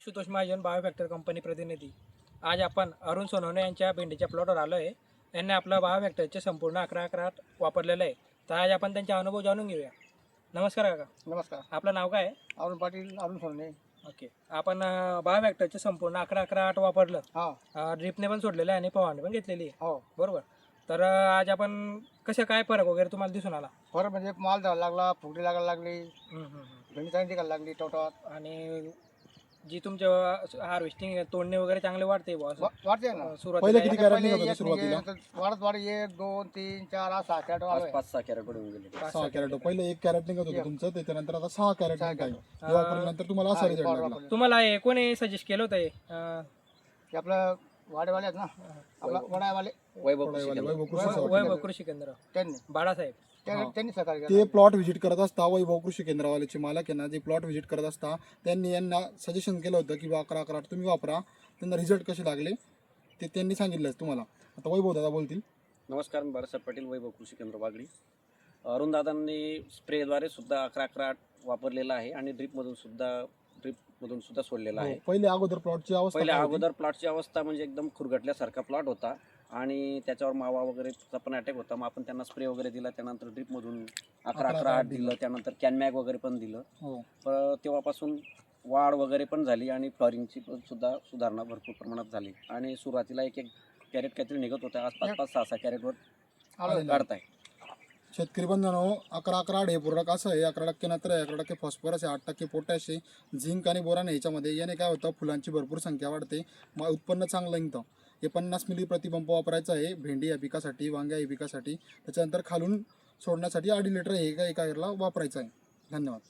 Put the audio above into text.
Ashutosh Mahajan बायोफॅक्टर company प्रतिनिधी. आज आपण अरुण सोनवणे यांच्या भेंडीच्या प्लॉटवर आलो आहे. यांनी आपलं बायोफॅक्टरचे संपूर्ण 11-11 वापरलेलं आहे. तर आज आपण त्यांचे अनुभव जाणून घेऊया. नमस्कार काका. नमस्कार. आपलं नाव काय आहे? अरुण पाटील, अरुण सोनवणे. ओके. आपण बायोफॅक्टरचे संपूर्ण 11-11 वापरलं. हा. ड्रिपने पण सोडलेलं आहे आणि फवारणी पण घेतलेली आहे. हो. बरोबर. तर आज आपण कसं काय फरक वगैरे तुम्हाला दिसून आला? फरक म्हणजे माल द्यायला लागला, फुगडी लागायला लागली, भेंडी चांगली टिकायला लागली टवटात. आणि जी तुमच्या हार्वेस्टिंग तोडणे वगैरे चांगले वाढते वाढते ना. सुरुवातीला किती कॅरेट निघत होते एक सुरुवातीला? वाढत 1, 2, 3, 4, 6 कॅरेट वाढले. 5-6 कॅरेट पडून गेले. 6 कॅरेट. पहिले 1 कॅरेट निघत होतं तुमचं, त्याच्यानंतर आता 6 कॅरेट सहा निघत आहे. कॅरेट. हे वापरल्यानंतर तुम्हाला असा रिझल्ट लागला. तुम्हाला हे कोणी सजेस्ट केलं होतं हे? हे आपलं वाडेवाले आहेत ना, आपला वडावाले वैभव वैभव कृषी केंद्र त्यांनी बाळासाहेब. त्यांनी सहकार्य ते केलं. प्लॉट व्हिजिट करत असता वैभव कृषी केंद्रावाल्याचे मालक आहे ना, जे प्लॉट व्हिजिट करत असता त्यांनी यांना सजेशन केलं होतं की 11-11 तुम्ही वापरा. त्यांना रिझल्ट कसे लागले ते त्यांनी सांगितलं तुम्हाला. आता वैभव दादा बोलतील. नमस्कार, मी बाळासाहेब पाटील, वैभव कृषी केंद्र वागडी. अरुण दादांनी स्प्रेद्वारे सुद्धा 11-11 वापरलेला आहे आणि ड्रिपमधून सुद्धा सोडलेला आहे. पहिले अगोदर प्लॉटची अवस्था पहिले काय होती? अगोदर प्लॉटची अवस्था म्हणजे एकदम खुरगटल्यासारखा प्लॉट होता आणि त्याच्यावर मावा वगैरेचा पण अटॅक होता. मग आपण त्यांना स्प्रे वगैरे दिला, त्यानंतर ड्रिपमधून 11-11 दिलं, त्यानंतर कॅनमॅग वगैरे पण दिलं. हो. तेव्हापासून वाढ वगैरे पण झाली आणि फ्लॉरिंगची पण सुद्धा सुधारणा भरपूर प्रमाणात झाली. आणि सुरुवातीला 1-1 कॅरेट काहीतरी निघत होतं, आज 5-5, 6-6 कॅरेटवर काढताय. शेतकरी बंधनो, 11-11 हे पूरक असं आहे. 11% नत्र आहे, 11% फॉस्फरस आहे, 8% पोटॅश आहे, झिंक आणि बोरान आहे याच्यामध्ये. याने काय होतं, फुलांची भरपूर संख्या वाढते, मग उत्पन्न चांगलं निघतं. हे 50 मिली प्रतिपंप वापरायचं आहे भेंडी या पिकासाठी, वांग्या या पिकासाठी. त्याच्यानंतर खालून सोडण्यासाठी 2.5 लिटर हे एका एकरला वापरायचं आहे. धन्यवाद.